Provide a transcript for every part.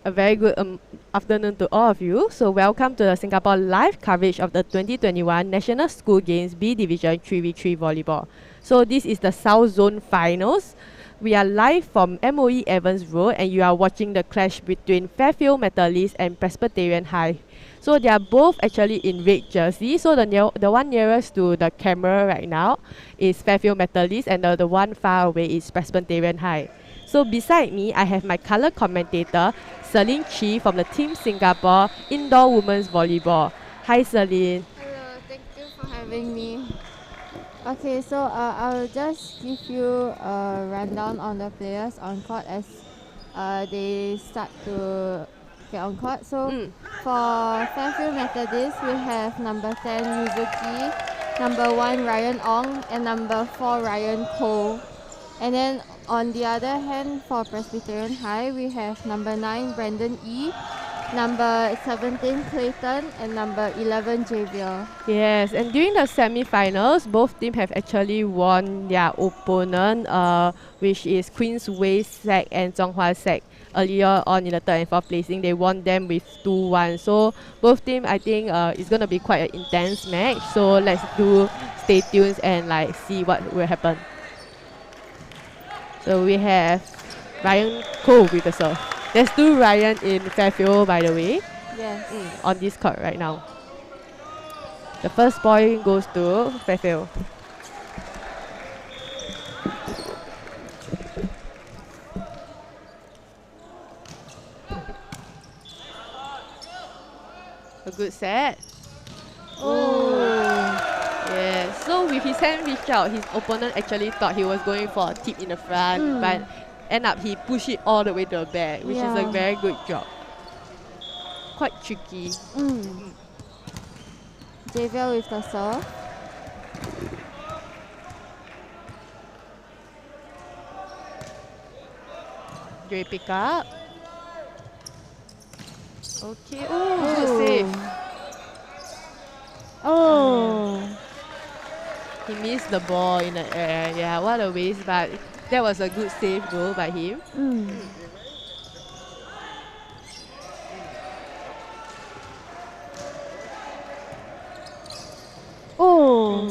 A very good afternoon to all of you. So welcome to the Singapore live coverage of the 2021 National School Games B Division 3v3 Volleyball. So this is the South Zone Finals. We are live from MOE Evans Road and you are watching the clash between Fairfield Methodist and Presbyterian High. So they are both actually in red jersey. So the one nearest to the camera right now is Fairfield Methodist and the one far away is Presbyterian High. So beside me, I have my color commentator, Celine Chi from the Team Singapore Indoor Women's Volleyball. Hi Celine. Hello, thank you for having me. Okay, so I'll just give you a rundown on the players on court as they start to get on court. So for Fairfield Methodist, we have number 10 Mizuki, number 1 Ryan Ong, and number 4 Ryan Cole. And then on the other hand, for Presbyterian High, we have number 9 Brandon E, number 17 Clayton, and number 11 Javier. Yes, and during the semi-finals, both teams have actually won their opponent, which is Queensway SEC and Zhonghua SEC. Earlier on in the third and fourth placing, they won them with 2-1. So both teams, I think, it's gonna be quite an intense match. So let's stay tuned and see what will happen. So we have Ryan Cole with the serve. There's 2 Ryan in Fairfield, by the way. Yes. On this court right now. The first point goes to Fairfield. A good set. Oh. Yeah. So with his hand reach out, his opponent actually thought he was going for a tip in the front, but end up he pushed it all the way to the back, which is a very good job. Quite tricky. Javier with the serve. Great pick up. Okay. Oh, good save. Oh. He missed the ball in the air. Yeah, what a waste, but that was a good save goal by him. Oh,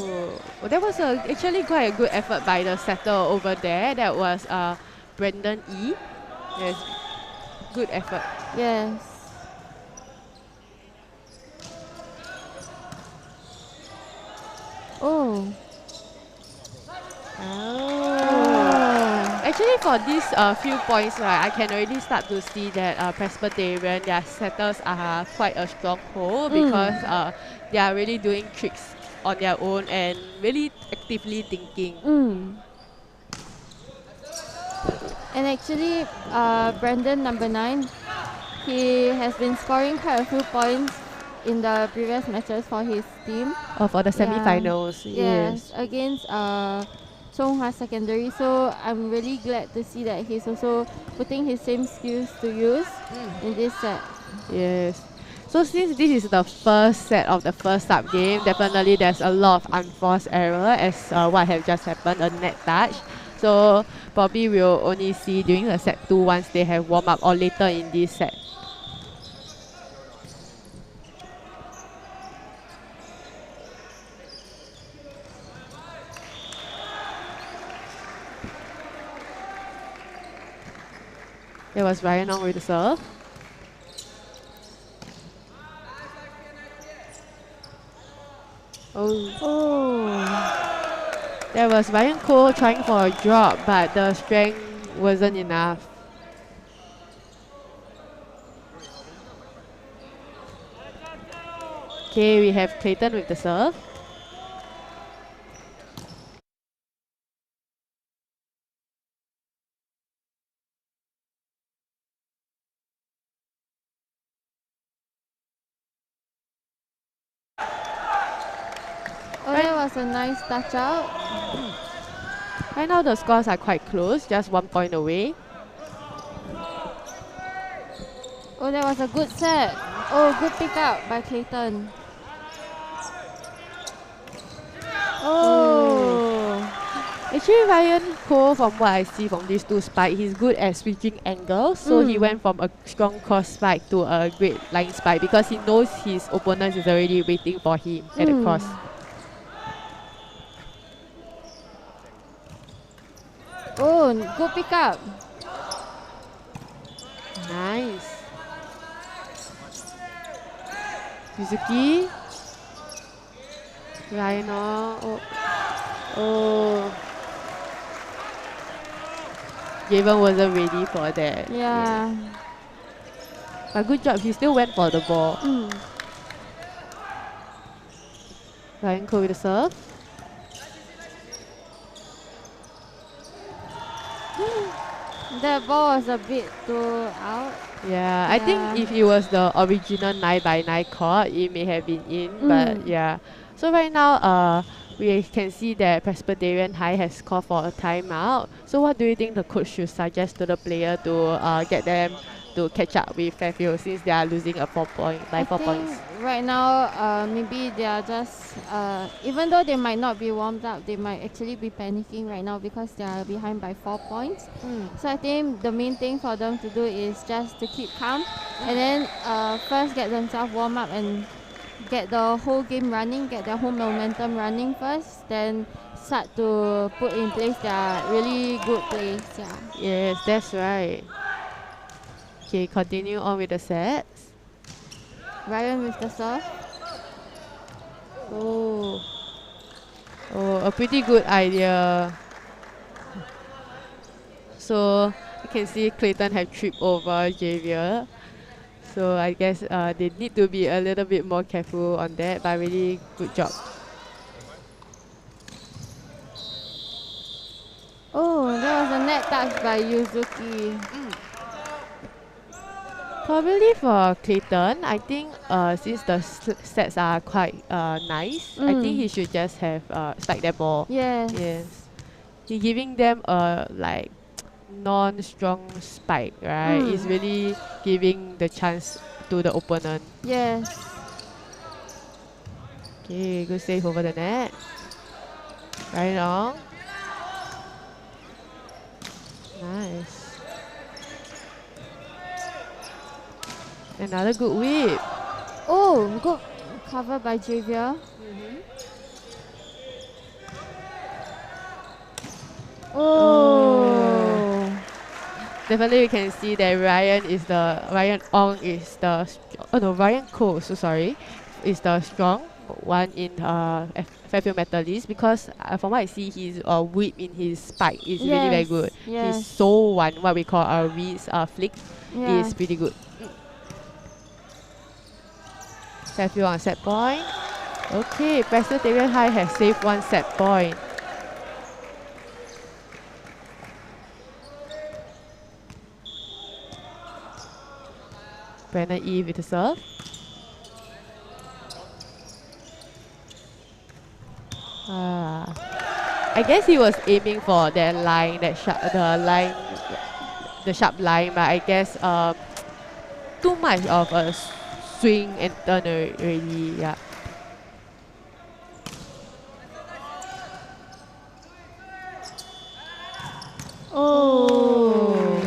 well, that was actually quite a good effort by the setter over there. That was Brandon E. Yes, good effort. Yes. Oh. Actually, for these few points, right, I can already start to see that Presbyterian, their setters are quite a strong hold because they are really doing tricks on their own and really actively thinking. And actually, Brandon, number 9, he has been scoring quite a few points in the previous matches for his team. Oh, for the semi-finals. Yes, against Zhonghua Secondary. So I'm really glad to see that he's also putting his same skills to use in this set. Yes. So since this is the first set of the first sub game, definitely there's a lot of unforced error as what have just happened, a net touch. So probably we'll only see during the set 2 once they have warm up or later in this set. There was Ryan Ong with the serve. There was Ryan Cole trying for a drop, but the strength wasn't enough. Okay, we have Clayton with the serve. That was a nice touch out. Right now the scores are quite close, just 1 point away. Oh, that was a good set. Oh, good pick up by Clayton. Actually, Ryan Cole, from what I see from these two spikes, he's good at switching angles. So he went from a strong cross spike to a great line spike because he knows his opponent is already waiting for him at the cross. Oh, good pick up. Nice. Yuzuki. Ryan, oh. Javen wasn't ready for that. Yeah. But good job, he still went for the ball. Ryan Cole with the serve. That ball was a bit too out. Yeah, I think if it was the original 9x9 court, it may have been in. But yeah. So right now, we can see that Presbyterian High has called for a timeout. So what do you think the coach should suggest to the player to get them to catch up with Fairfield since they are losing a 4 points? Right now, maybe they are just, even though they might not be warmed up, they might actually be panicking right now because they are behind by 4 points. So I think the main thing for them to do is just to keep calm and then first get themselves warm up and get the whole game running, get their whole momentum running first, then start to put in place their really good plays. Yeah. Yes, that's right. Okay, continue on with the sets. Ryan with the serve. Oh, a pretty good idea. So you can see Clayton have tripped over Javier. So I guess they need to be a little bit more careful on that, but really good job. Oh, that was a net touch by Yuzuki. Probably for Clayton, I think since the sets are quite nice, I think he should just have spiked that ball. Yes. He's giving them a like non-strong spike, right? It's really giving the chance to the opponent. Yes. Okay, good save over the net. Right on. Nice. Another good whip. Oh, good cover by Javier. Oh. Definitely you can see that Ryan Cole, so sorry, is the strong one in Fairfield Methodist because from what I see, his whip in his spike is really very good. Yes. His soul one, what we call a wrist flick, is pretty good. Fairfield on set point. Okay, Presbyterian High has saved one set point. Brennan E with the serve. I guess he was aiming for that line, the sharp line, but I guess too much of a swing and turn already. Yeah. Oh.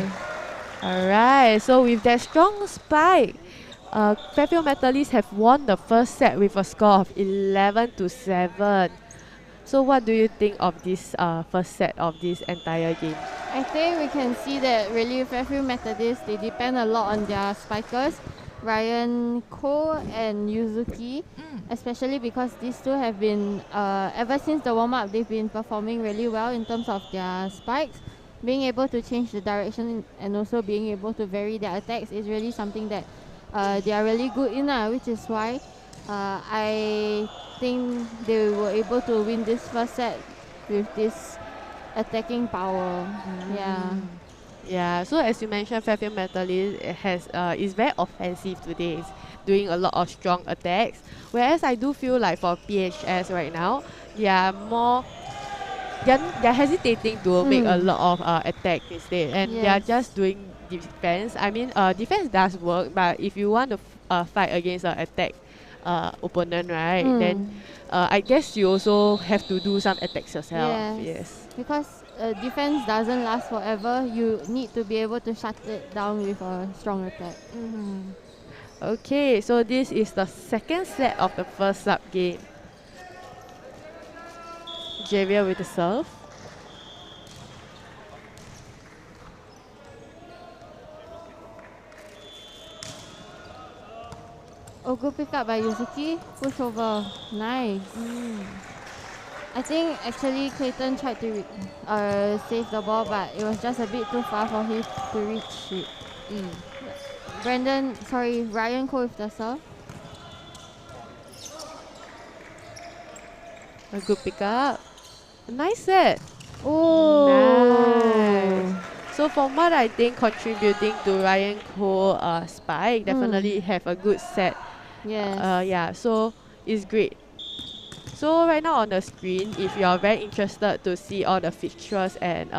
Alright, so with that strong spike, Fairfield Methodist have won the first set with a score of 11-7. So what do you think of this first set of this entire game? I think we can see that really Fairfield Methodist, they depend a lot on their spikers, Ryan Cole and Yuzuki, especially because these two have been, ever since the warm-up, they've been performing really well in terms of their spikes. Being able to change the direction and also being able to vary their attacks is really something that they are really good in, which is why I think they were able to win this first set with this attacking power. Yeah, so as you mentioned, Fairfield Methodist is very offensive today. It's doing a lot of strong attacks. Whereas I do feel like for PHS right now, they're hesitating to make a lot of attack instead, and they're just doing defense. I mean, defense does work, but if you want to fight against an attack, opponent, right? Then I guess you also have to do some attacks yourself. Yes. Because defense doesn't last forever. You need to be able to shut it down with a strong attack. Okay, so this is the second set of the first sub game. Javier with the serve. Oh, good pick up by Yuzuki. Push over. Nice. I think actually Clayton tried to save the ball, but it was just a bit too far for him to reach it. Ryan Cole with the serve. A good pick up. A nice set. Oh, nice. So from what I think, contributing to Ryan Cole spike, definitely have a good set. Yes. Yeah, so it's great. So right now on the screen, if you are very interested to see all the fixtures and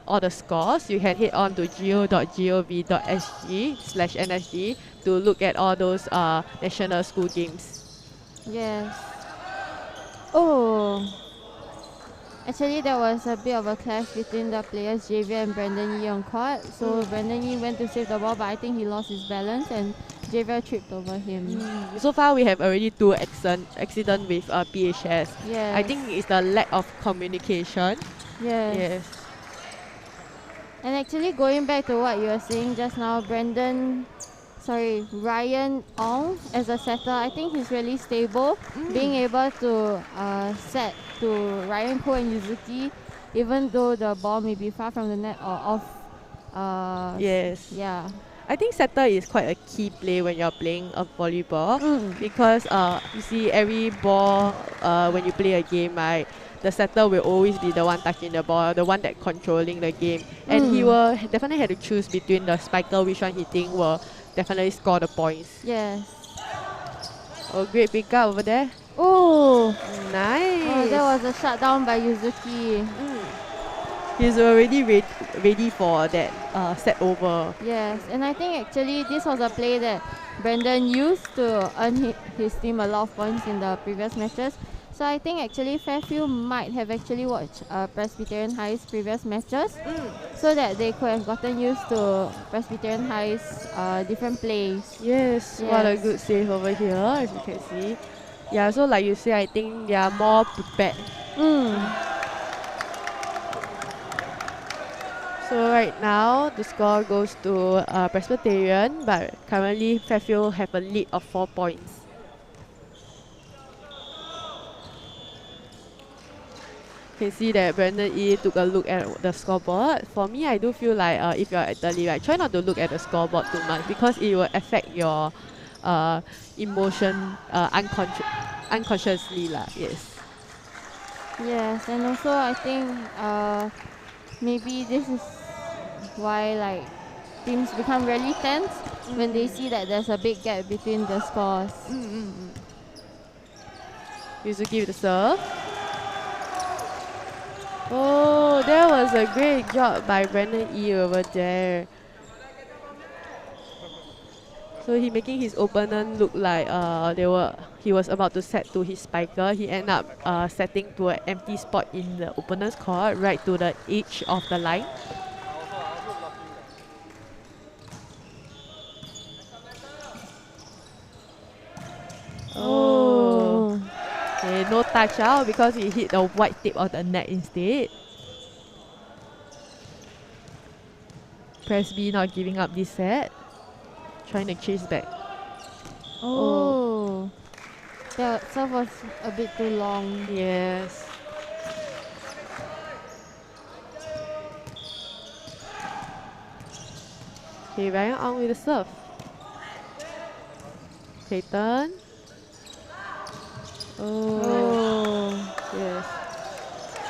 all the scores, you can head on to go.gov.sg/NSG to look at all those national school games. Yes. Oh. Actually, there was a bit of a clash between the players Javier and Brandon Yee on court. So Brandon Yee went to save the ball, but I think he lost his balance and Javier tripped over him. So far, we have already 2 accidents with PHS. Yes. I think it's the lack of communication. Yes. And actually, going back to what you were saying just now, Ryan Ong as a setter, I think he's really stable. Being able to set to Ryan Cole and Yuzuki, even though the ball may be far from the net or off. Yes. Yeah. I think setter is quite a key play when you're playing a volleyball because you see every ball when you play a game, right? The setter will always be the one touching the ball, the one that controlling the game, and he will definitely have to choose between the spiker which one he think will definitely score the points. Yes. Oh, great pick up over there. Oh, nice. Oh, that was a shutdown by Yuzuki. He's already ready for that set over. Yes, and I think actually this was a play that Brandon used to earn his team a lot of points in the previous matches. So I think actually Fairfield might have actually watched Presbyterian High's previous matches so that they could have gotten used to Presbyterian High's different plays. Yes, what a good save over here, as you can see. Yeah, so like you say, I think they are more prepared. So right now, the score goes to Presbyterian, but currently Fairfield have a lead of 4 points. You can see that Brandon E took a look at the scoreboard. For me, I do feel like if you're at the lead, right, try not to look at the scoreboard too much because it will affect your emotion unconsciously. Yes. Yes, and also I think maybe this is why like teams become really tense when they see that there's a big gap between the scores. Yuzuki with the serve. Oh, that was a great job by Brandon E over there. So he making his opponent look like he was about to set to his spiker. He ended up setting to an empty spot in the opponent's court, right to the edge of the line. Oh. Okay, no touch out because he hit the white tip of the net instead. Presby not giving up this set. Trying to chase back. Oh. That serve was a bit too long. Yes. Okay, Ryan on with the serve. Clayton. Oh. Yes.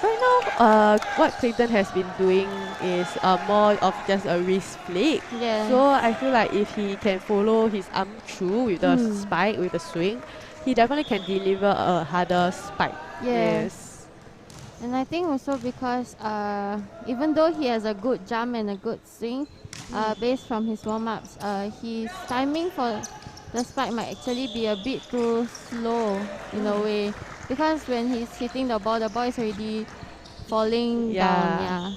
Right now, what Clayton has been doing is more of just a wrist flick. Yeah. So I feel like if he can follow his arm through with the spike, with the swing, he definitely can deliver a harder spike. Yes. And I think also because even though he has a good jump and a good swing, based from his warm-ups, his timing for the spike might actually be a bit too slow in a way, because when he's hitting the ball is already falling down. Yeah.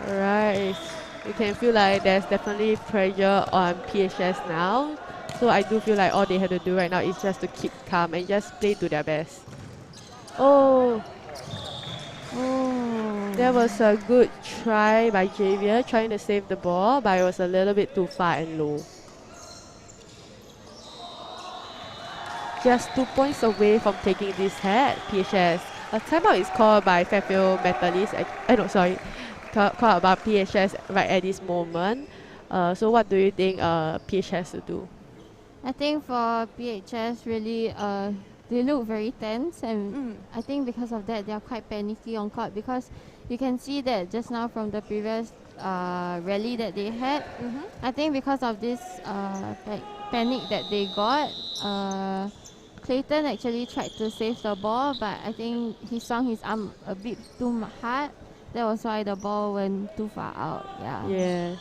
Alright, you can feel like there's definitely pressure on PHS now. So I do feel like all they have to do right now is just to keep calm and just play to their best. Oh, that was a good try by Javier trying to save the ball, but it was a little bit too far and low. Just 2 points away from taking this head, PHS. A timeout is called by Fairfield Methodist. Called by PHS right at this moment. So what do you think PHS to do? I think for PHS, really, they look very tense, and I think because of that, they are quite panicky on court, because you can see that just now from the previous rally that they had. I think because of this panic that they got, Clayton actually tried to save the ball, but I think he swung his arm a bit too hard. That was why the ball went too far out. Yeah. Yes.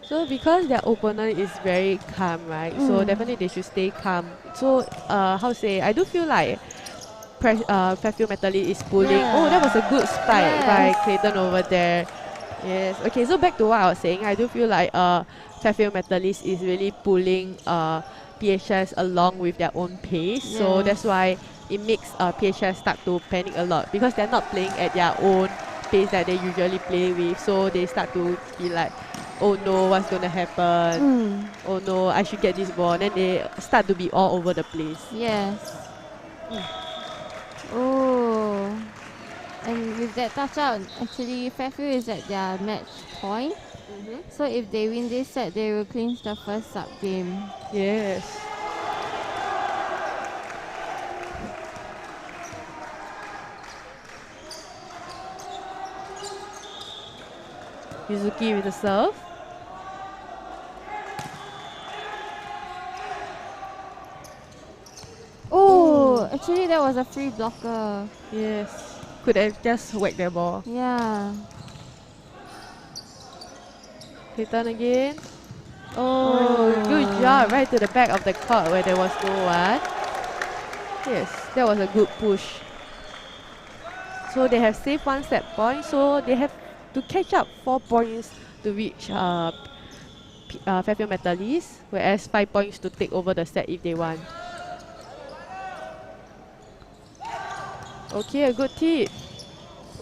So because their opponent is very calm, right? So definitely they should stay calm. So how to say? I do feel like Fairfield Methodist is pulling. Yeah. Oh, that was a good spike by Clayton over there. Yes. Okay. So back to what I was saying, I do feel like Fairfield Methodist is really pulling PHS along with their own pace. So that's why it makes PHS start to panic a lot, because they're not playing at their own pace that they usually play with. So they start to be like, oh no, what's gonna happen? Oh no, I should get this ball. Then they start to be all over the place. Yes. Oh. And with that touch out, actually Fairfield is at their match point. So if they win this set, they will clinch the first sub game. Yes. Yuzuki with the serve. Oh, actually that was a free blocker. Yes. Could have just whacked the ball. Yeah. Clayton again. Oh, good job. Right to the back of the court where there was no one. Yes, that was a good push. So they have saved 1 set point. So they have to catch up 4 points to reach Fairfield Methodist, whereas 5 points to take over the set if they want. Okay, a good tip.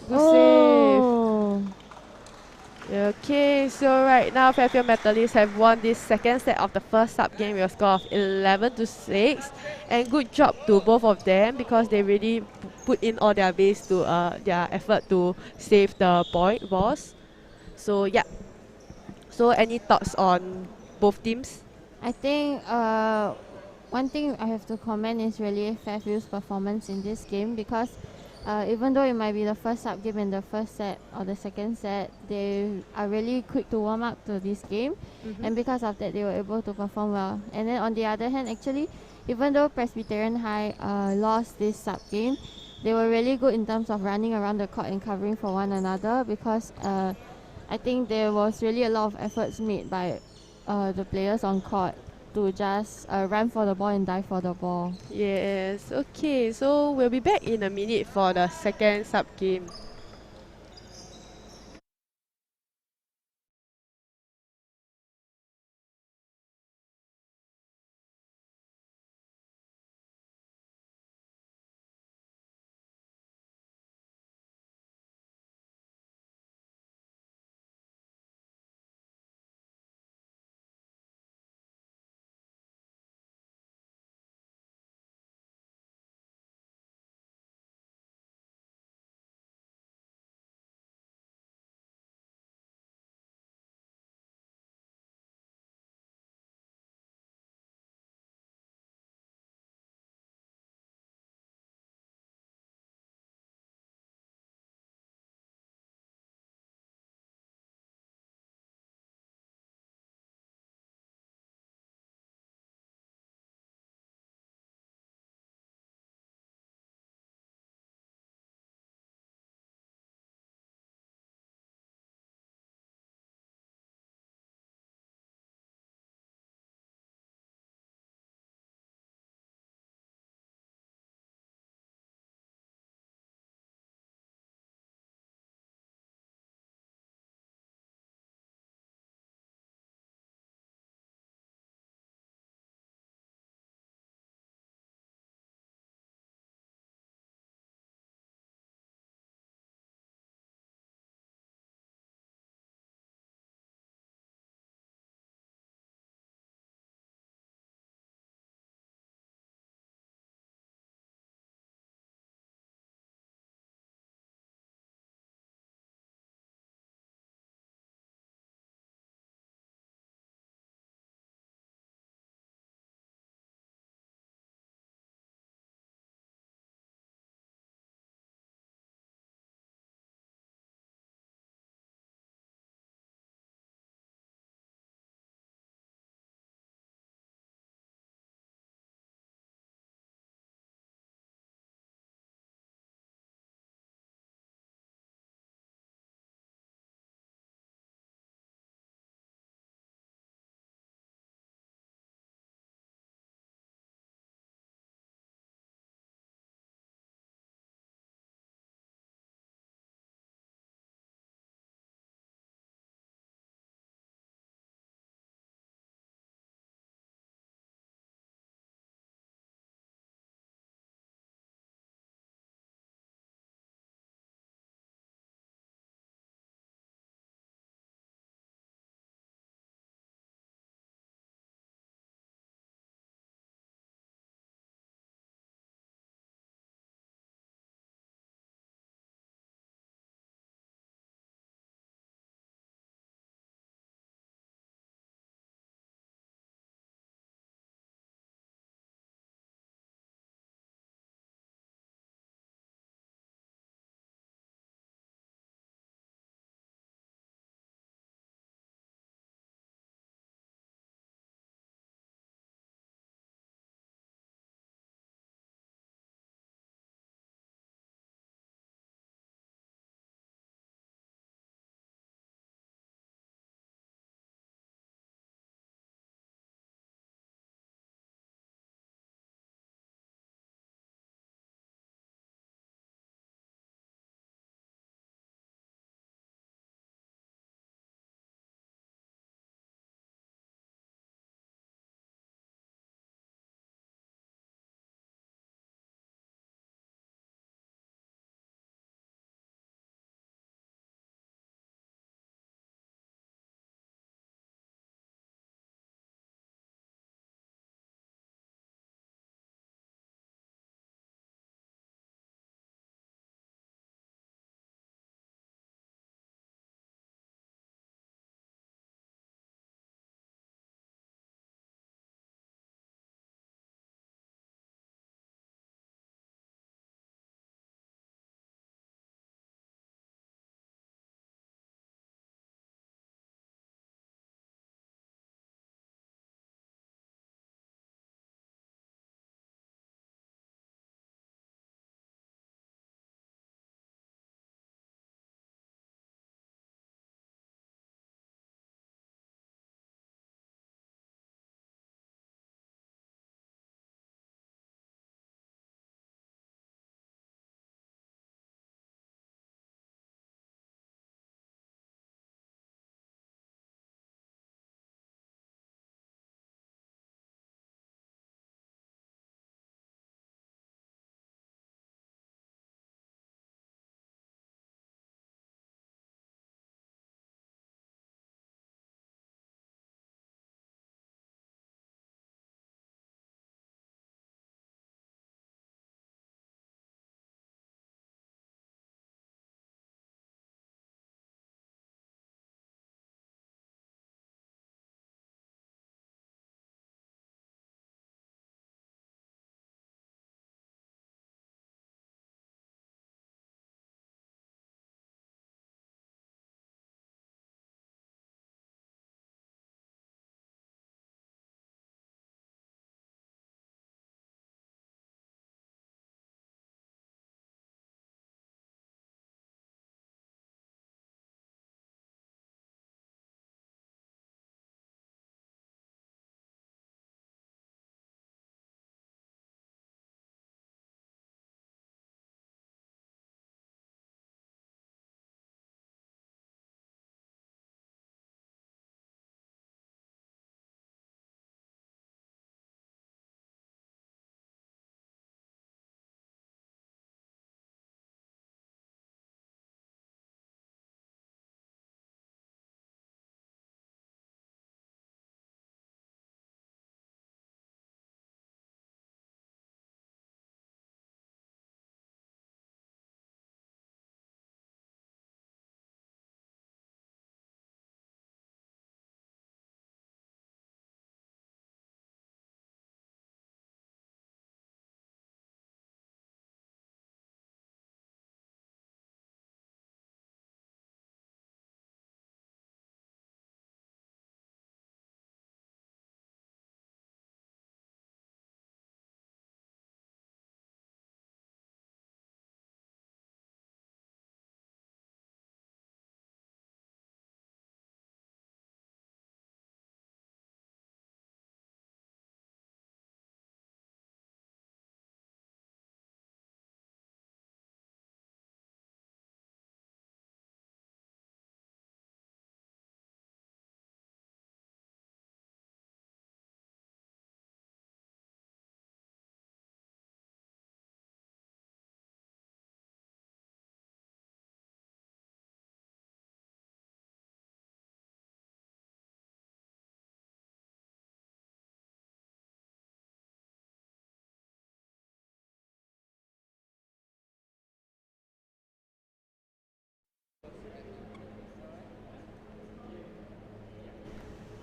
Good save. Okay, so right now Fairfield Methodist have won this second set of the first sub game with a score of 11-6, and good job to both of them, because they really put in all their base to their effort to save the balls. So yeah. So any thoughts on both teams? I think one thing I have to comment is really Fairfield's performance in this game, because even though it might be the first sub game in the first set or the second set, they are really quick to warm up to this game, and because of that they were able to perform well. And then on the other hand, actually, even though Presbyterian High lost this sub game, they were really good in terms of running around the court and covering for one another, because I think there was really a lot of efforts made by the players on court to just run for the ball and dive for the ball. Yes, okay, so we'll be back in a minute for the second sub game.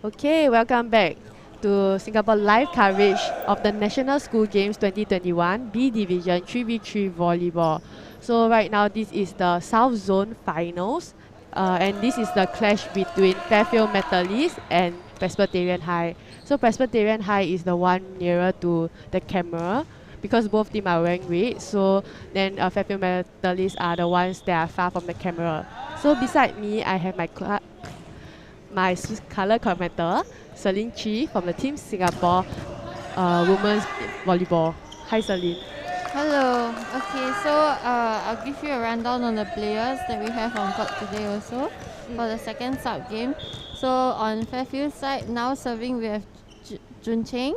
Okay, welcome back to Singapore live coverage of the National School Games 2021 B Division 3v3 Volleyball. So right now this is the South Zone Finals and this is the clash between Fairfield Methodist and Presbyterian High. So Presbyterian High is the one nearer to the camera because both teams are wearing red. So then Fairfield Methodist are the ones that are far from the camera. So beside me I have my color commentator, Celine Chi from the Team Singapore Women's Volleyball. Hi, Celine. Hello. Okay, so I'll give you a rundown on the players that we have on court today also for the second sub game. So on Fairfield side, now serving we have Jun Cheng,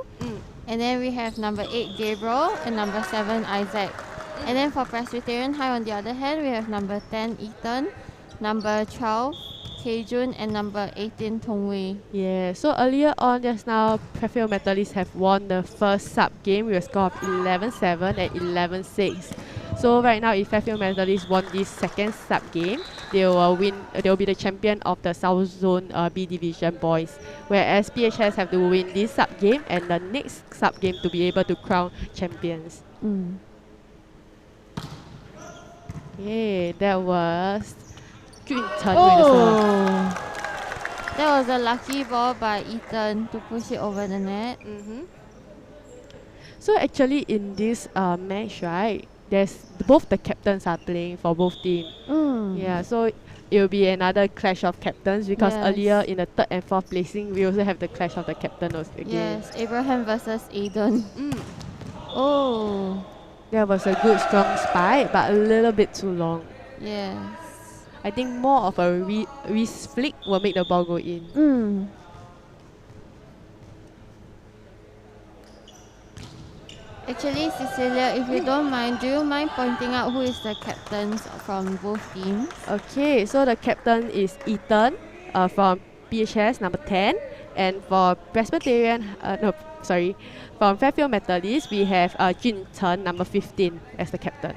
and then we have number 8 Gabriel and number 7 Isaac. And then for Presbyterian High on the other hand, we have number 10 Ethan, number 12 Kejun, and number 18 Tongwei. Yeah, so earlier on just now, Fairfield Methodist have won the first sub game with a score of 11-7 and 11-6. So right now, if Fairfield Methodist won this second sub game, they will win. They will be the champion of the South Zone B Division boys. Whereas PHS have to win this sub game and the next sub game to be able to crown champions. Yeah, that was Jun Chen with the serve. That was a lucky ball by Ethan to push it over the net. So actually in this match, right, there's both the captains are playing for both teams. Yeah, so it will be another clash of captains because earlier in the 3rd and 4th placing, we also have the clash of the captain again. Yes, Abraham versus Aiden. Oh. That was a good strong spike, but a little bit too long. Yes. I think more of a wrist flick will make the ball go in. Actually, Cecilia, if you don't mind, do you mind pointing out who is the captains from both teams? Okay, so the captain is Ethan from PHS number 10, and for Presbyterian, from Fairfield Methodist, we have Jun Chen number 15 as the captain.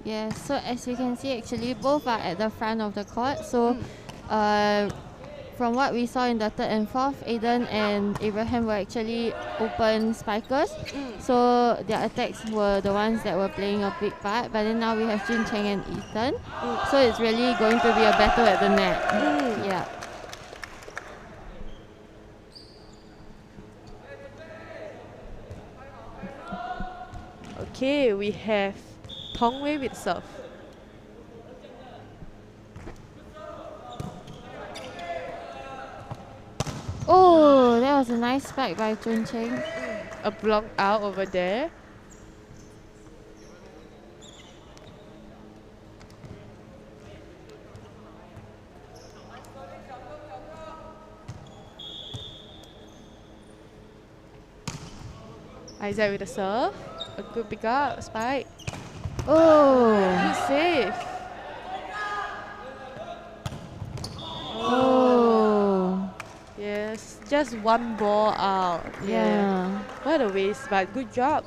Yes, so as you can see, actually both are at the front of the court. So from what we saw in the 3rd and 4th, Aiden and Abraham were actually open spikers. So their attacks were the ones that were playing a big part. But then now we have Jun Cheng and Ethan. So it's really going to be a battle at the net. Yeah. Okay, we have Tongwei with serve. Oh, that was a nice spike by Jun Cheng. A block out over there. Isaac with the serve. A good pick up, spike. Oh. Good save. Oh. Yes, just one ball out. Yeah. What a waste, but good job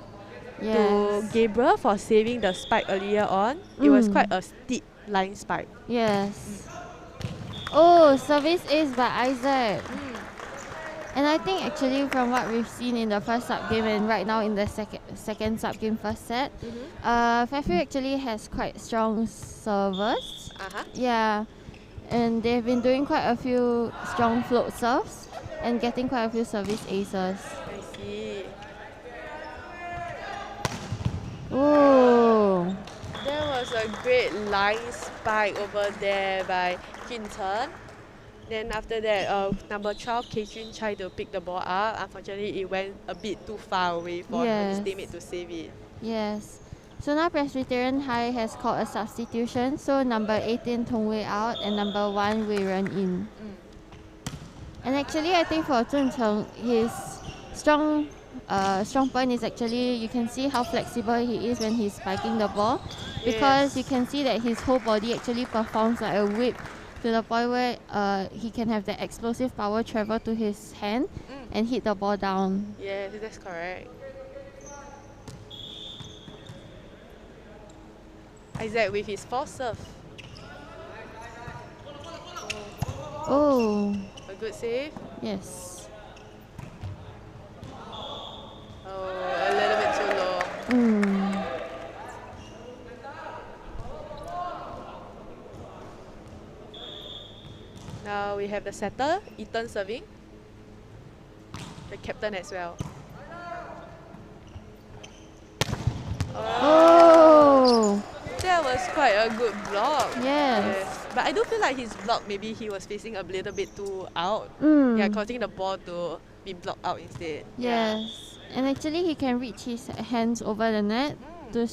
to Yes. Gabriel for saving the spike earlier on. It was quite a steep line spike. Yes. Oh, service ace by Isaac. And I think actually from what we've seen in the first sub game and right now in the second sub game first set, Fairfield actually has quite strong servers. Yeah. And they've been doing quite a few strong float serves and getting quite a few service aces. I see. Oh. There was a great line spike over there by Jun Chen. Then after that, number 12, Kejun tried to pick the ball up. Unfortunately, it went a bit too far away for his teammate to save it. Yes. So now Presbyterian High has called a substitution. So number 18 Tongwei out and number 1 Wei Ren in. And actually, I think for Jun Cheng, his strong point is actually you can see how flexible he is when he's spiking the ball, because you can see that his whole body actually performs like a whip to the point where he can have the explosive power travel to his hand and hit the ball down. Yeah, that's correct. Isaac with his fourth serve. Oh. A good save. Yes. have the setter, Ethan serving. The captain as well. Oh! That was quite a good block. Yes. But I do feel like his block, maybe he was facing a little bit too out. Yeah, causing the ball to be blocked out instead. Yes. And actually he can reach his hands over the net to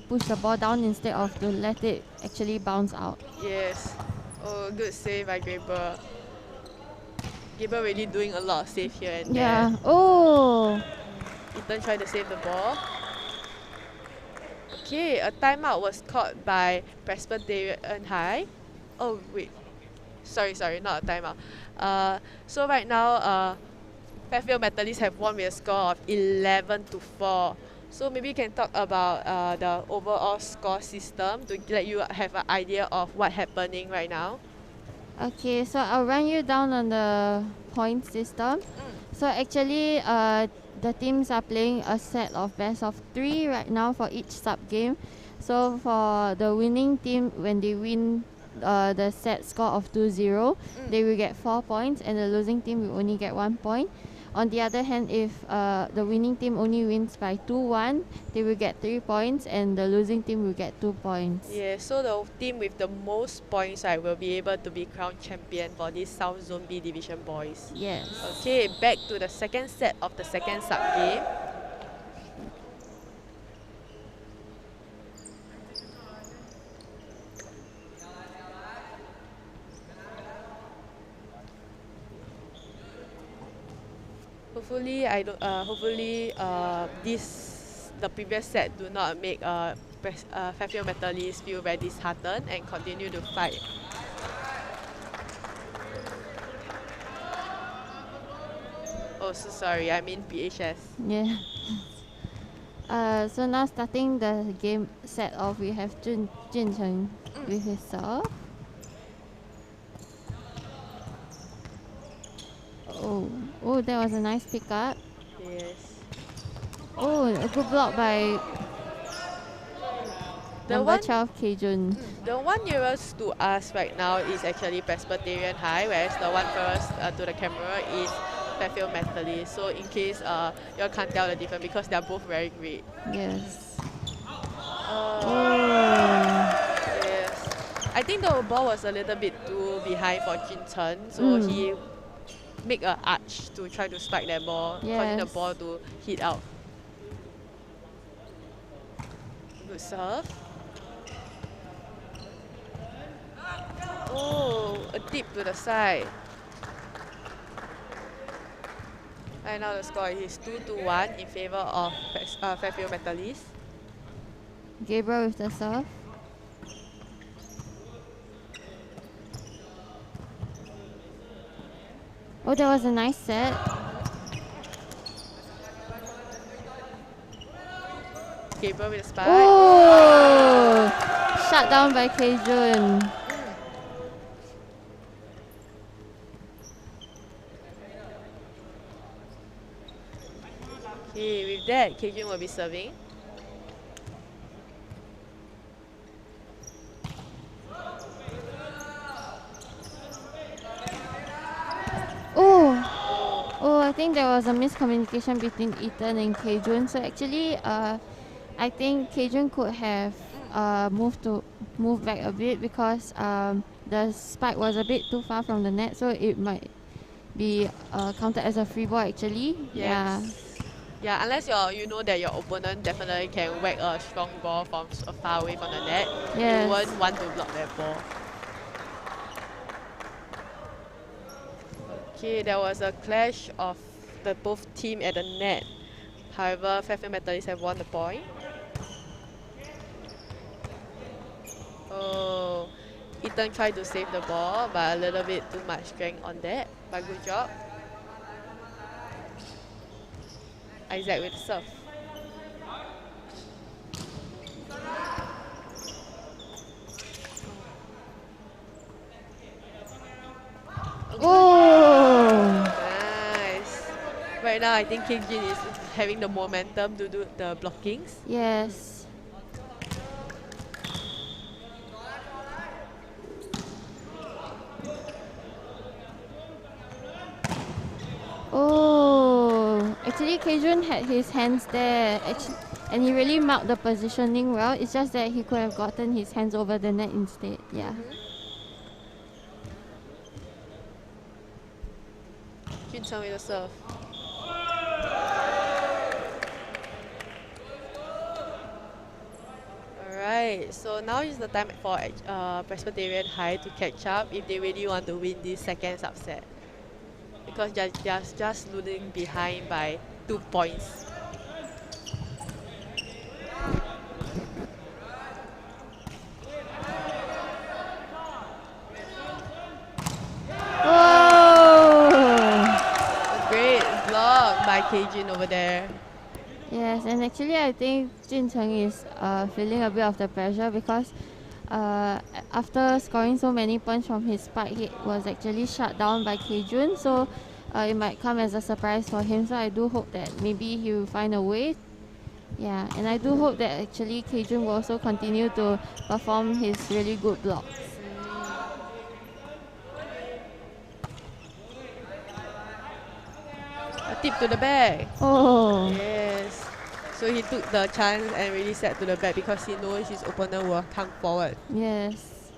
push the ball down instead of to let it actually bounce out. Yes. Oh, good save by Gabriel. Gabriel really doing a lot of save here and there. Yeah. Oh! Ethan tried to save the ball. Okay, a timeout was caught by Presbyterian High. Oh, wait. Sorry, not a timeout. So right now, Fairfield Methodist have won with a score of 11-4. So maybe you can talk about the overall score system to let you have an idea of what's happening right now. Okay, so I'll run you down on the point system. So actually, the teams are playing a set of best of 3 right now for each sub game. So for the winning team, when they win the set score of 2-0, they will get 4 points, and the losing team will only get 1 point. On the other hand, if the winning team only wins by 2-1, they will get 3 points, and the losing team will get 2 points. Yeah, so the team with the most points will be able to be crowned champion for this South Zone B Division boys. Yes. Okay, back to the second set of the second sub game. Hopefully, the previous set do not make Fairfield Methodist feel very disheartened and continue to fight. Oh, so sorry, I mean PHS. Yeah. So now starting the game set off, we have Jun Cheng with his serve. Oh, that was a nice pickup. Yes. Oh, a good block by number 12, K-Jun. The one nearest to us right now is actually Presbyterian High, whereas the one first to the camera is Fairfield Methodist. So in case you can't tell the difference, because they're both very great. Yes. Yes. I think the ball was a little bit too behind for Jin Chen, so he make an arch to try to spike that ball, causing the ball to hit out. Good serve. Oh, a tip to the side. Right now the score is 2-1 in favor of Fairfield Methodist. Gabriel with the serve. Oh, that was a nice set. Gabriel with a spike. Oh! Shut down by K-Jun. Okay, with that, K-Jun will be serving. Oh, I think there was a miscommunication between Ethan and K-Jun. So actually, I think K-Jun could have moved back a bit, because the spike was a bit too far from the net, so it might be counted as a free ball actually. Yes. Yeah, unless you know that your opponent definitely can whack a strong ball from far away from the net, you won't want to block that ball. Okay, there was a clash of the both team at the net. However, Fairfield Methodist have won the point. Oh, Ethan tried to save the ball, but a little bit too much strength on that. But good job. Isaac with the serve. Oh! Nice. Right now, I think King Jin is having the momentum to do the blockings. Yes. Oh, actually Kejun had his hands there, and he really marked the positioning well. It's just that he could have gotten his hands over the net instead. Yeah. Jun Cheng with the serve. Alright, so now is the time for Presbyterian High to catch up if they really want to win this second subset. Because they're just losing behind by 2 points. A great block by Keijun over there. Yes, and actually I think Jun Cheng is feeling a bit of the pressure because after scoring so many points from his spike, he was actually shut down by Kejun. So it might come as a surprise for him. So I do hope that maybe he will find a way. Yeah, and I do hope that actually Kejun will also continue to perform his really good blocks. A tip to the back. Oh. Yes. So he took the chance and really set to the back because he knows his opponent will come forward. Yes.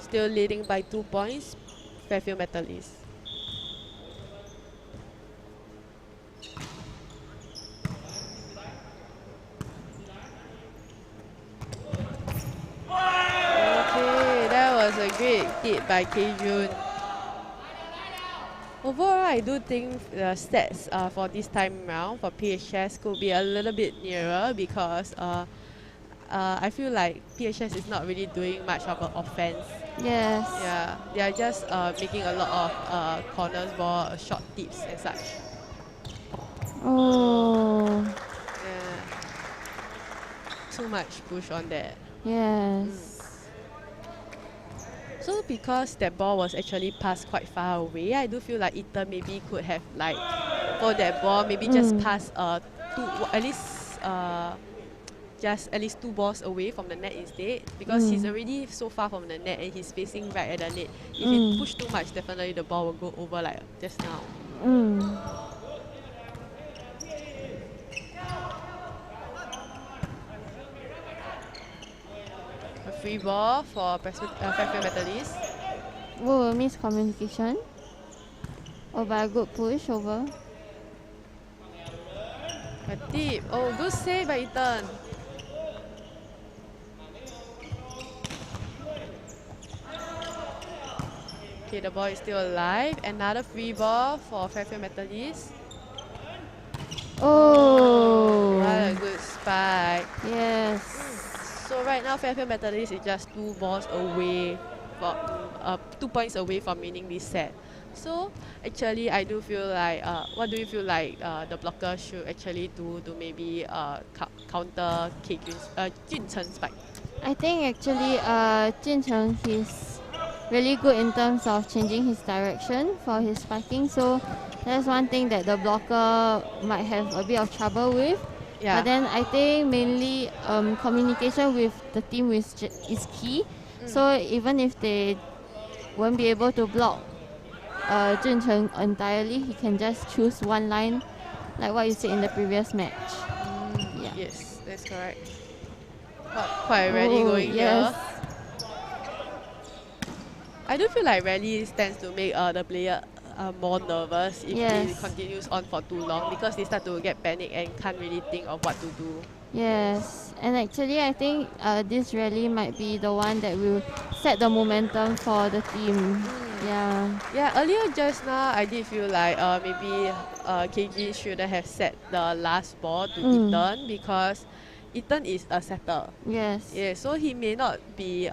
Still leading by 2 points, Fairfield Methodist. Okay, that was a great hit by Kejun. Overall, I do think the stats for this time round for PHS could be a little bit nearer because I feel like PHS is not really doing much of an offense. Yes. Yeah, they are just making a lot of corners ball, short tips and such. Oh. Yeah. Too much push on that. Yes. So because that ball was actually passed quite far away, I do feel like Ethan maybe could have like for that ball maybe just pass just at least 2 balls away from the net instead because he's already so far from the net and he's facing right at the net. If he push too much, definitely the ball will go over like just now. A free ball for Fairfield Methodist. Oh, miscommunication. Oh, but a good push over. A tip. Oh, good save by Ethan. Okay, the ball is still alive. Another free ball for Fairfield Methodist. Oh. What a good spike. Yes. So right now Fairfield Methodist is just 2 balls away, 2 points away from winning this set. So actually I do feel like, what do you feel like the blocker should actually do to maybe counter Jun Cheng's spike? I think actually Jun Cheng he's really good in terms of changing his direction for his spiking. So that's one thing that the blocker might have a bit of trouble with. Yeah. But then I think mainly communication with the team is key. So even if they won't be able to block Jun Cheng entirely, he can just choose one line, like what you said in the previous match. Yeah. Yes, that's correct. Quite ready going here. I do feel like rally stands to make the player more nervous if it continues on for too long because they start to get panic and can't really think of what to do. Yes, and actually I think this rally might be the one that will set the momentum for the team. Yeah, earlier just now I did feel like maybe KG should have set the last ball to Ethan because Ethan is a setter. Yes. Yeah, so he may not be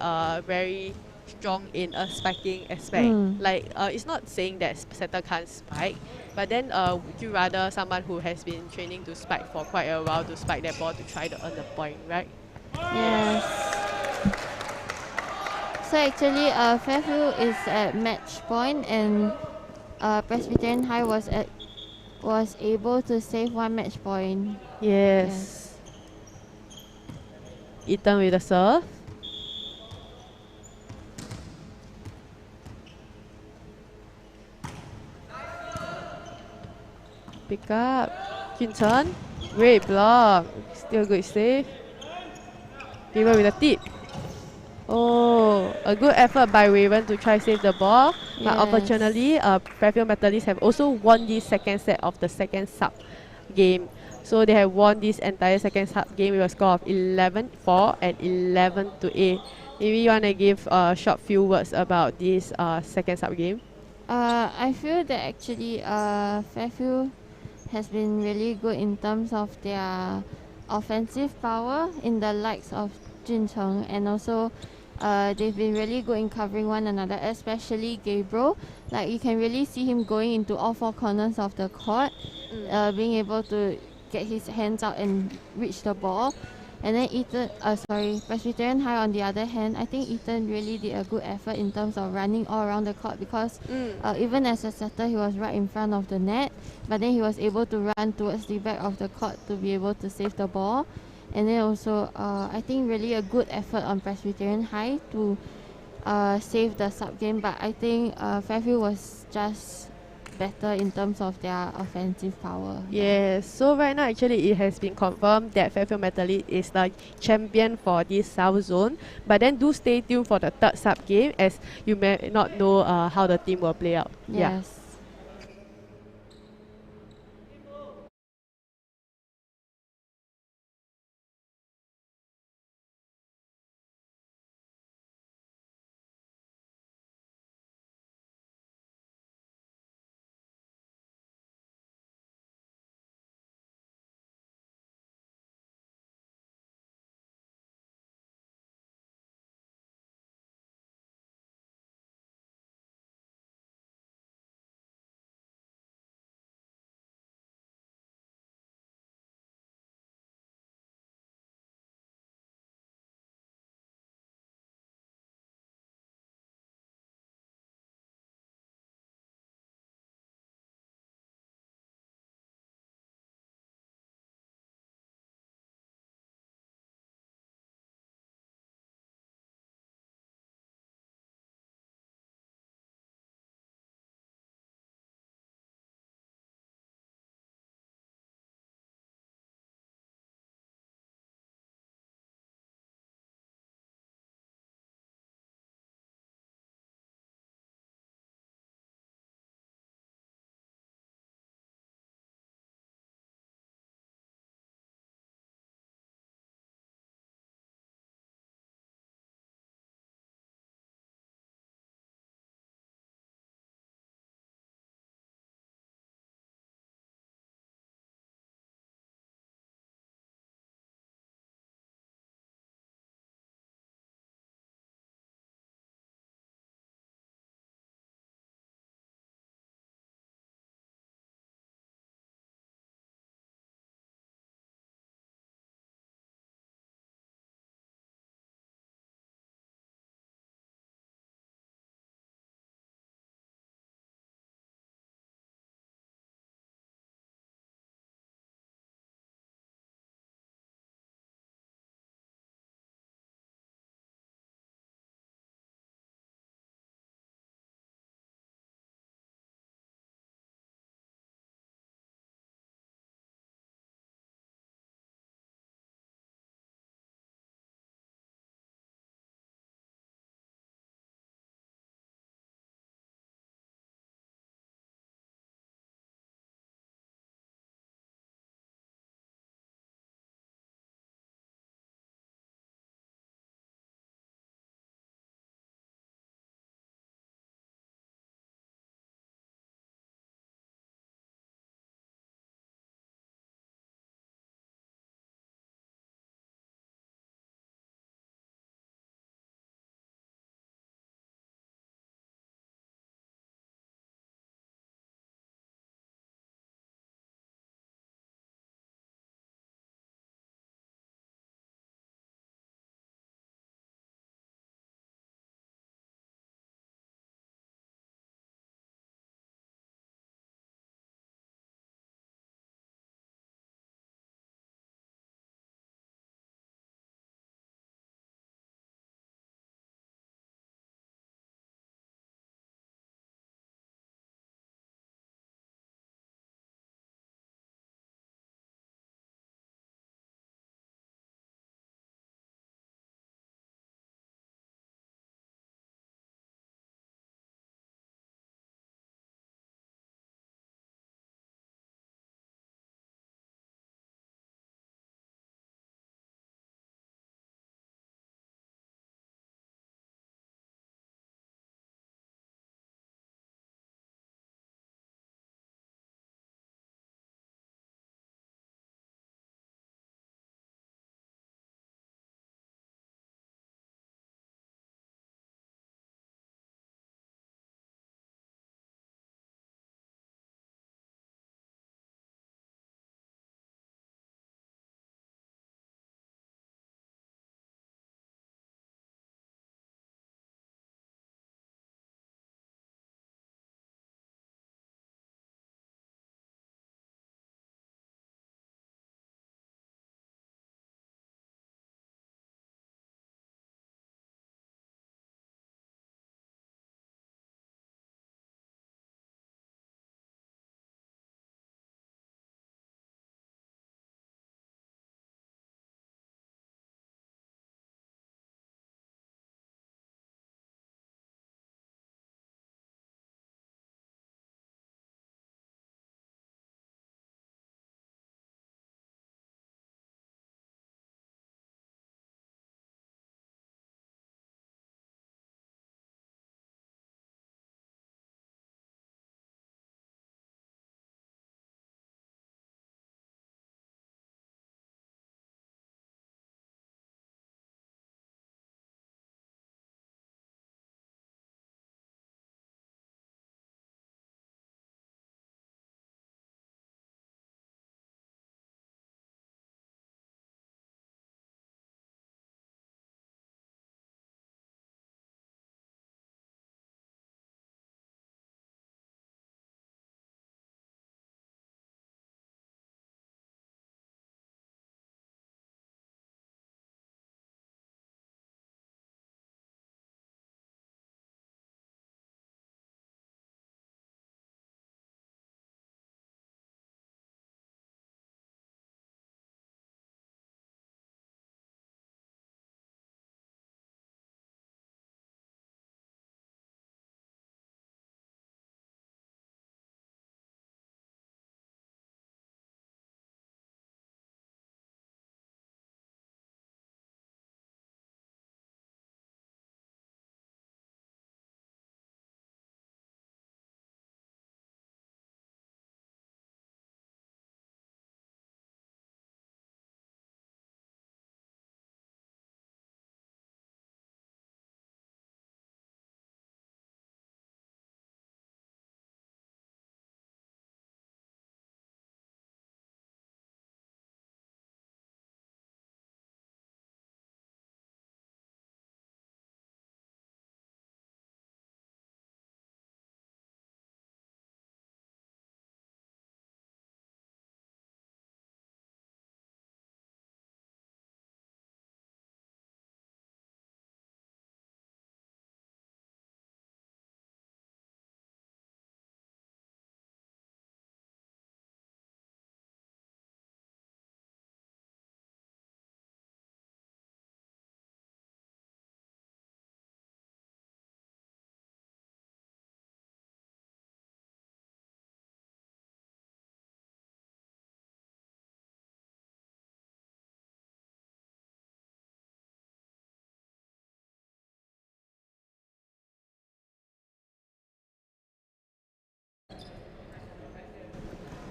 very strong in a spiking aspect. Like it's not saying that setter can't spike, but then would you rather someone who has been training to spike for quite a while to spike that ball to try to earn the point, right? Yes. So actually Fairfield is at match point and Presbyterian High was able to save 1 match point. Yes. Ethan with the serve. Pick up. Junchun. Great block. Still good save. Raven with a tip. Oh, a good effort by Raven to try save the ball. But Yes. unfortunately, Fairfield Methodist have also won this second set of the second sub game. So they have won this entire second sub game with a score of 11-4 and 11-8. Maybe you want to give a short few words about this second sub game? I feel that actually Fairfield has been really good in terms of their offensive power in the likes of Jun Cheng, and also they've been really good in covering one another, especially Gabriel. Like you can really see him going into all four corners of the court, being able to get his hands out and reach the ball. And then Presbyterian High on the other hand, I think Ethan really did a good effort in terms of running all around the court because even as a setter, he was right in front of the net, but then he was able to run towards the back of the court to be able to save the ball. And then also, I think really a good effort on Presbyterian High to save the sub game, but I think Fairfield was just better in terms of their offensive power. Yes, so right now actually it has been confirmed that Fairfield Methodist is the champion for this South Zone. But then do stay tuned for the third sub game as you may not know how the team will play out. Yeah. Yes.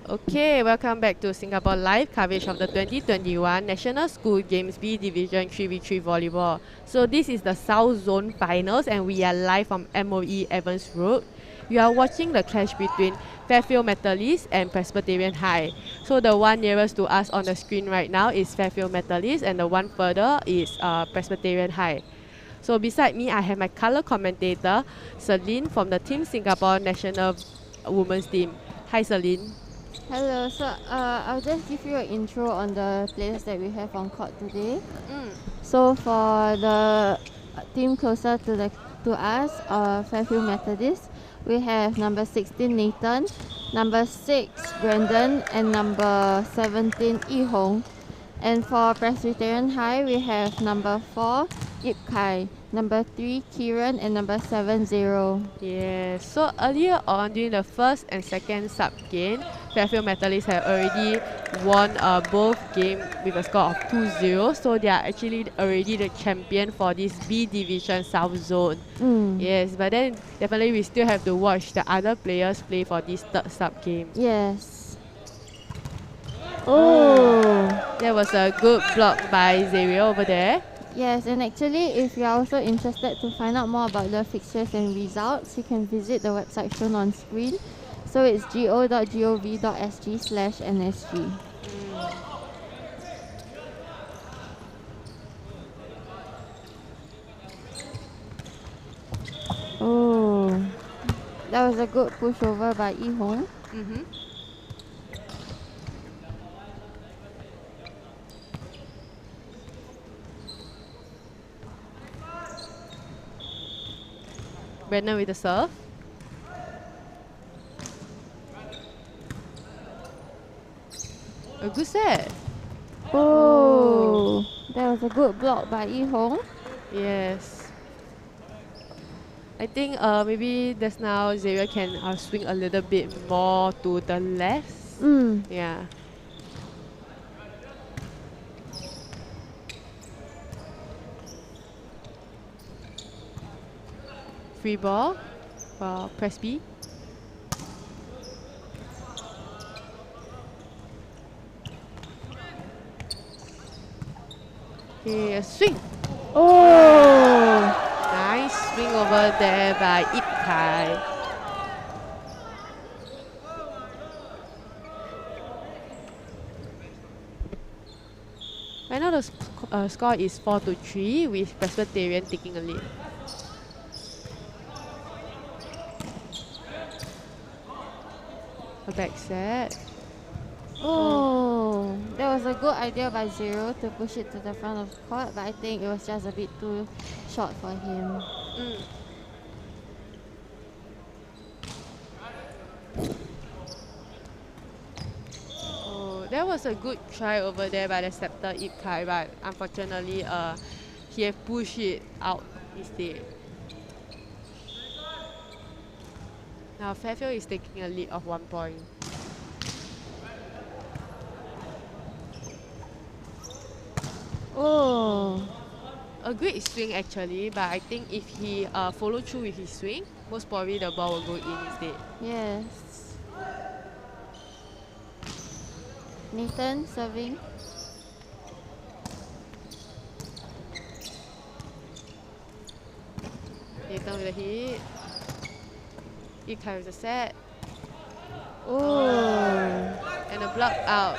Okay, welcome back to Singapore Live coverage of the 2021 National School Games B Division 3v3 Volleyball. So this is the South Zone Finals and we are live from MOE Evans Road. You are watching the clash between Fairfield Methodist and Presbyterian High. So the one nearest to us on the screen right now is Fairfield Methodist and the one further is Presbyterian High. So beside me, I have my color commentator, Celine from the Team Singapore National Women's Team. Hi Celine. Hello, so I'll just give you an intro on the players that we have on court today. So for the team closer to us, Fairfield Methodist, we have number 16 Nathan, number 6 Brandon, and number 17 Yi Hong. And for Presbyterian High, we have number 4 Ip Kai, number 3 Kieran, and number 7 Zero. Yeah, so earlier on during the first and second sub game, Fairfield Methodist had already won both games with a score of 2-0. So they are actually already the champion for this B Division South Zone. Yes, but then definitely we still have to watch the other players play for this third sub game. Yes. Oh, that was a good block by Xavier over there. Yes, and actually if you are also interested to find out more about the fixtures and results, you can visit the website shown on screen. So it's go.gov.sg/NSG. Oh, that was a good pushover by Yi Hong. Brandon with the serve. A good set. Oh, that was a good block by Yi Hong. Yes. I think maybe just now Xavier can swing a little bit more to the left. Yeah. Free ball for Presby. Okay, a swing. Oh! Nice swing over there by Ip Kai. Right now the score is 4-3 with Presbyterian taking a lead. A back set. Oh, that was a good idea by Zero to push it to the front of the court, but I think it was just a bit too short for him. Oh, that was a good try over there by the scepter Ip Kai, but unfortunately he had pushed it out instead. Now Fairfield is taking a lead of 1 point. Oh, a great swing actually, but I think if he follow through with his swing, most probably the ball will go in instead. yes. Nathan serving. Nathan with a hit. Ip Kai with the set. Oh. And a block out.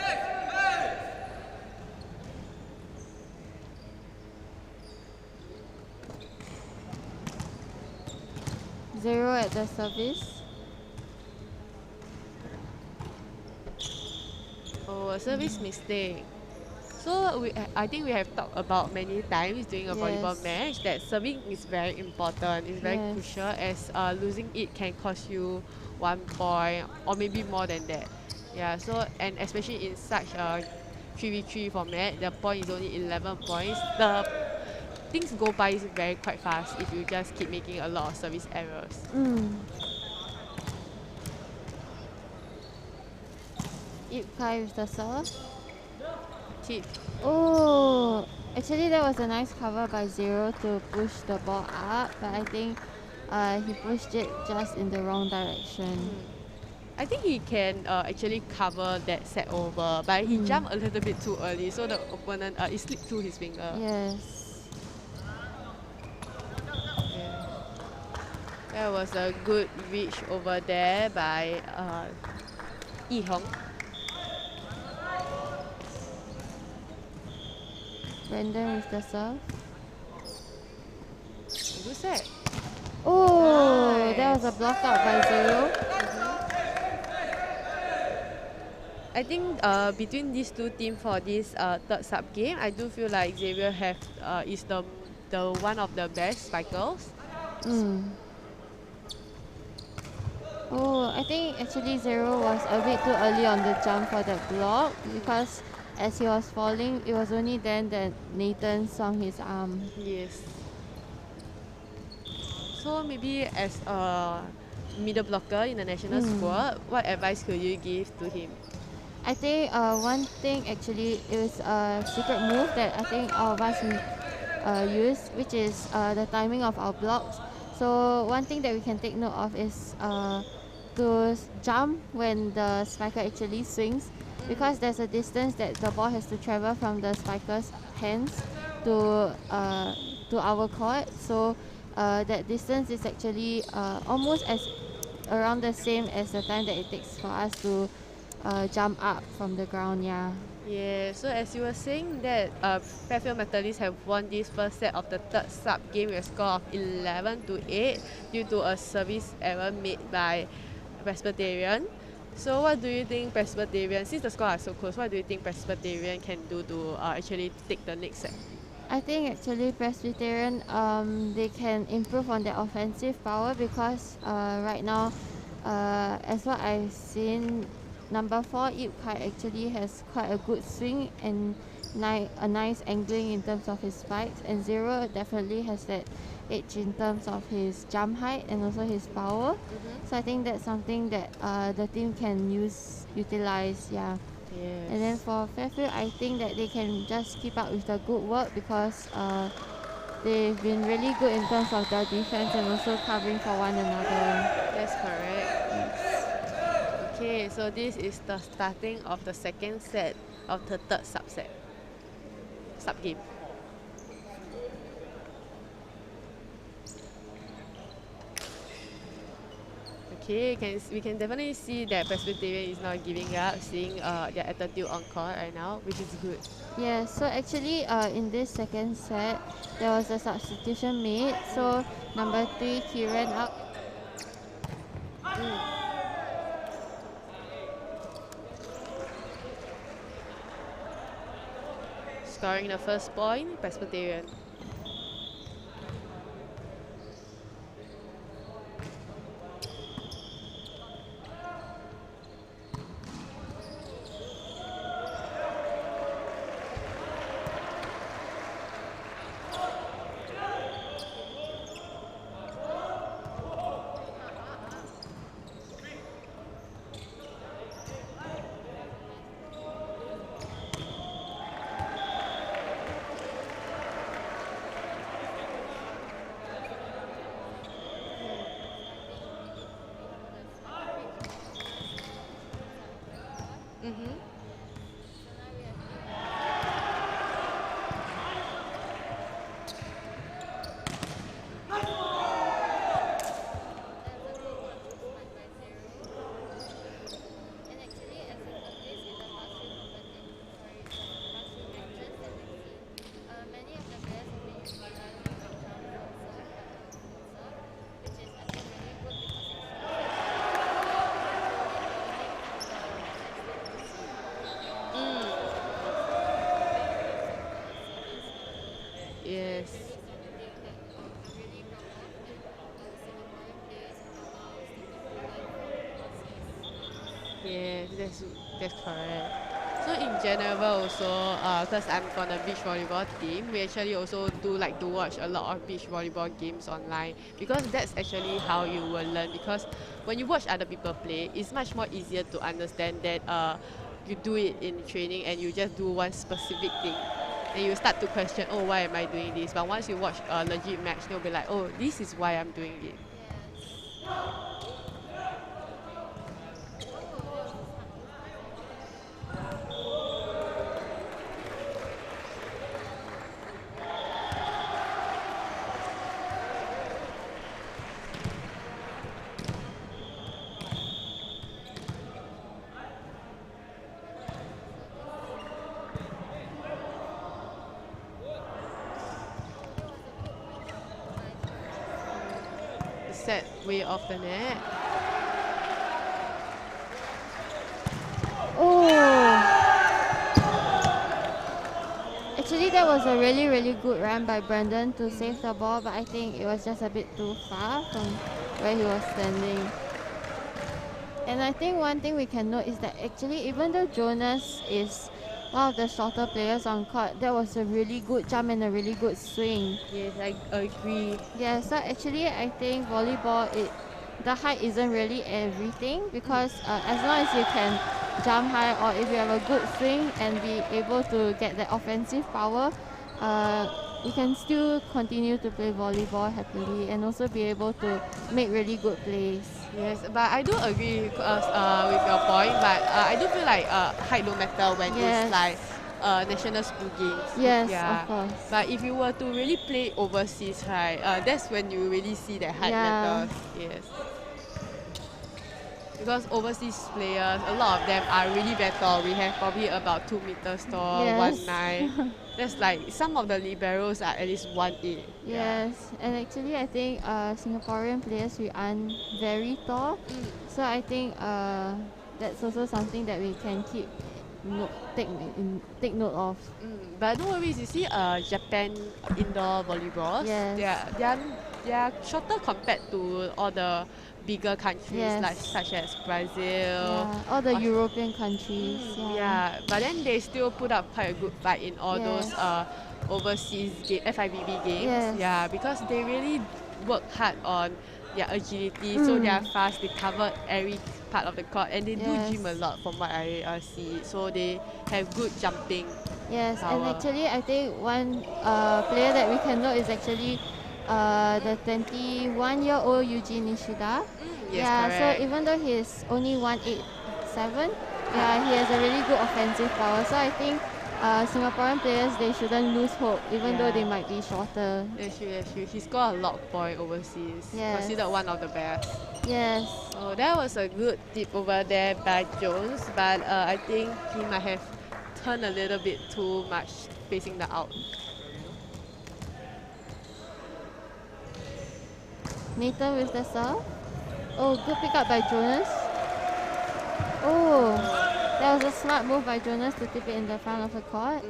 Zero at the service. Oh, a service mistake. So I think we have talked about many times during a volleyball match that serving is very important. It's very crucial as losing it can cost you 1 point or maybe more than that. Yeah. So and especially in such a 3v3 format, the point is only 11 points. The things go by very quite fast if you just keep making a lot of service errors. Ip Kai with the serve. Tip. Oh, actually that was a nice cover by Zero to push the ball up, but I think he pushed it just in the wrong direction. I think he can actually cover that set over, but he jumped a little bit too early, so the opponent it slipped through his finger. Yes. Yeah. That was a good reach over there by Yi Hong. Brandon with the serve. Good set. Oh, Nice. that was a block out by Zero. I think between these two teams for this third sub game, I do feel like Xavier is the one of the best spikers. Oh, I think actually Zero was a bit too early on the jump for that block because as he was falling, it was only then that Nathan swung his arm. Yes. So maybe as a middle blocker in the national squad, what advice could you give to him? I think one thing actually is a secret move that I think all of us use, which is the timing of our blocks. So one thing that we can take note of is to jump when the spiker actually swings, because there's a distance that the ball has to travel from the spiker's hands to our court. So that distance is actually almost as around the same as the time that it takes for us to jump up from the ground. Yeah, so as you were saying that Fairfield Methodist have won this first set of the third sub game with a score of 11-8 due to a service error made by Presbyterian. So what do you think Presbyterian, since the score are so close, what do you think Presbyterian can do to actually take the next set? I think actually Presbyterian they can improve on their offensive power because right now as what I've seen, number 4 Ip Kai actually has quite a good swing and a nice angling in terms of his spikes, and Zero definitely has that edge in terms of his jump height and also his power. So I think that's something that the team can utilize. Yes. And then for Fairfield, I think that they can just keep up with the good work because they've been really good in terms of their defense and also covering for one another. That's correct. Okay, so this is the starting of the second set of the third sub game. Okay, we can definitely see that Presbyterian is not giving up, seeing their attitude on court right now, which is good. Yeah, so actually in this second set, there was a substitution made. So number 3, Kieran out. Scoring the first point, Presbyterian. Yes. Yes, that's correct. So in general also, because I'm from the beach volleyball team, we actually also do like to watch a lot of beach volleyball games online, because that's actually how you will learn. Because when you watch other people play, it's much more easier to understand that you do it in training and you just do one specific thing. And you start to question, oh, why am I doing this? But once you watch a legit match, you'll be like, oh, this is why I'm doing it. set way off the net. Oh! Actually, that was a really, really good run by Brandon to save the ball, but I think it was just a bit too far from where he was standing. And I think one thing we can note is that actually, even though Jonas is one of the shorter players on court, that was a really good jump and a really good swing. Yes, I agree. Yeah, so actually, I think volleyball, the height isn't really everything, because as long as you can jump high, or if you have a good swing and be able to get the offensive power, you can still continue to play volleyball happily and also be able to make really good plays. Yes, but I do agree with your point. But I do feel like height don't matter when it's like national school games. Yes, Yeah. of course. But if you were to really play overseas, right, that's when you really see that height matters. Yes. Because overseas players, a lot of them are really very tall. We have probably about 2 meters tall, Yes. 1'9". That's like some of the liberos are at least 1'8". Yes, and actually I think Singaporean players, we aren't very tall, so I think that's also something that we can take note of. But no worries, you see Japan indoor volleyballs, Yes. they are shorter compared to all the bigger countries like such as Brazil. All the European countries. Yeah, but then they still put up quite a good fight in all those overseas FIVB games. Yeah, because they really work hard on their agility, so they are fast, they cover every part of the court, and they do gym a lot from what I see. So they have good jumping. Yes, power. and actually I think one player that we can note is actually the 21-year-old Yuji Nishida. Yes, so even though he's only 187, he has a really good offensive power. So I think Singaporean players, they shouldn't lose hope, even though they might be shorter. That's true. He scored a lot of points overseas. Considered one of the best. Yes. So that was a good tip over there by Jones, but I think he might have turned a little bit too much facing the out. Nathan with the serve. Oh, good pick up by Jonas. Oh, that was a smart move by Jonas to tip it in the front of the court.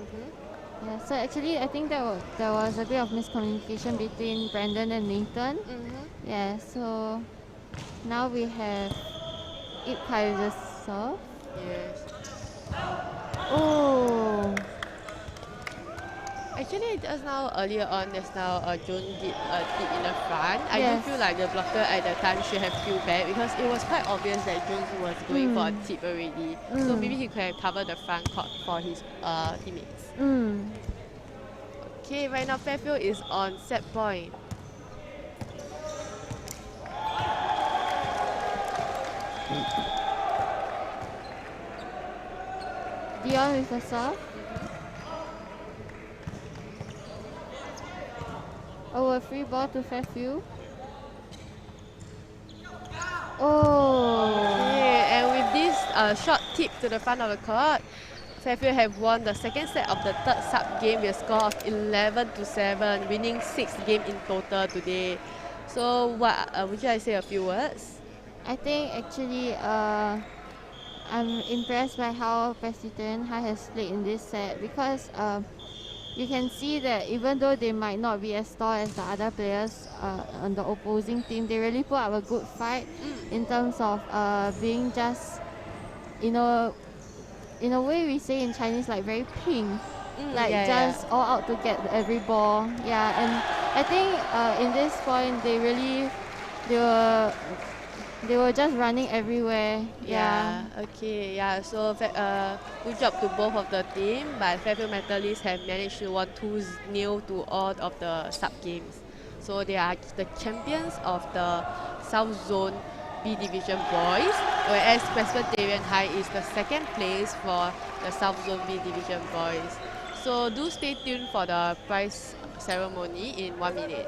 Yeah, so actually I think there was a bit of miscommunication between Brandon and Nathan. Yeah, so now we have Ip Kai with the serve. Yes. Oh. Actually, just now, earlier on, June did a tip in the front. I do feel like the blocker at the time should have feel bad, because it was quite obvious that Jones was going for a tip already. So maybe he could have covered the front court for his teammates. Okay, right now Fairfield is on set point. Dion with the serve. Oh, a free ball to Fairfield. Oh. Okay, and with this short tip to the front of the court, Fairfield have won the second set of the third sub game with a score of 11-7, winning 6 games in total today. So, what would you like to say a few words? I think actually I'm impressed by how Presbyterian High has played in this set, because you can see that even though they might not be as tall as the other players on the opposing team, they really put up a good fight in terms of being just, in a way we say in Chinese, like very ping, just all out to get every ball. Yeah, and I think in this point they were just running everywhere. Okay, so good job to both of the team, but Fairfield Methodist have managed to win 2-0 to all of the sub games. So they are the champions of the South Zone B Division boys, whereas Presbyterian High is the second place for the South Zone B Division boys. So do stay tuned for the prize ceremony in 1 minute.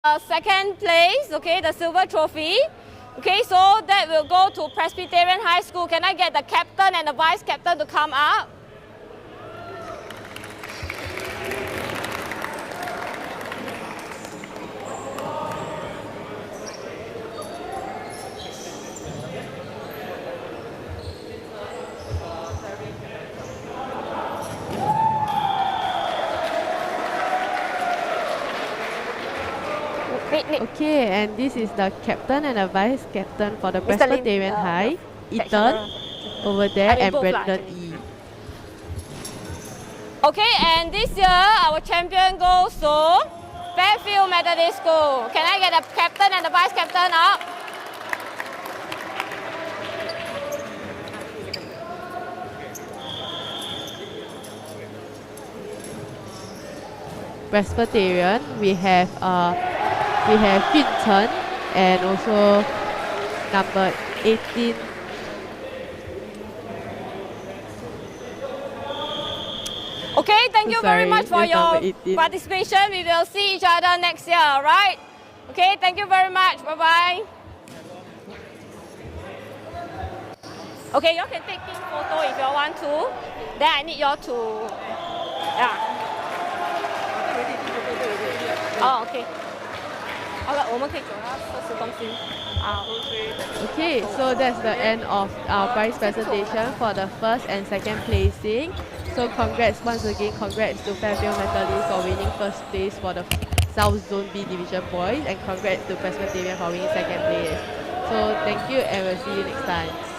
Second place, okay, the silver trophy. Okay, so that will go to Presbyterian High School. Can I get the captain and the vice captain to come up? Okay, and this is the captain and the vice captain for the Mr. Lim, Presbyterian High, Ethan, over there, and Brandon E. Okay, and this year our champion goes to Fairfield Methodist School. Can I get the captain and the vice captain up? Presbyterian, we have Jun Chen and also number 18. Okay, thank you very much for yes, number your 18. participation. We will see each other next year, alright? Okay, thank you very much. Bye-bye. Okay, you all can take in photo if you all want to. Then I need you all to... Yeah. Oh, okay. 好了，我们可以走到测试中心。Okay, so that's the end of our prize presentation for the first and second placing. So congrats once again, congrats to Fairfield Methodist for winning first place for the South Zone B Division boys, and congrats to Presbyterian for winning second place. So thank you, and we'll see you next time.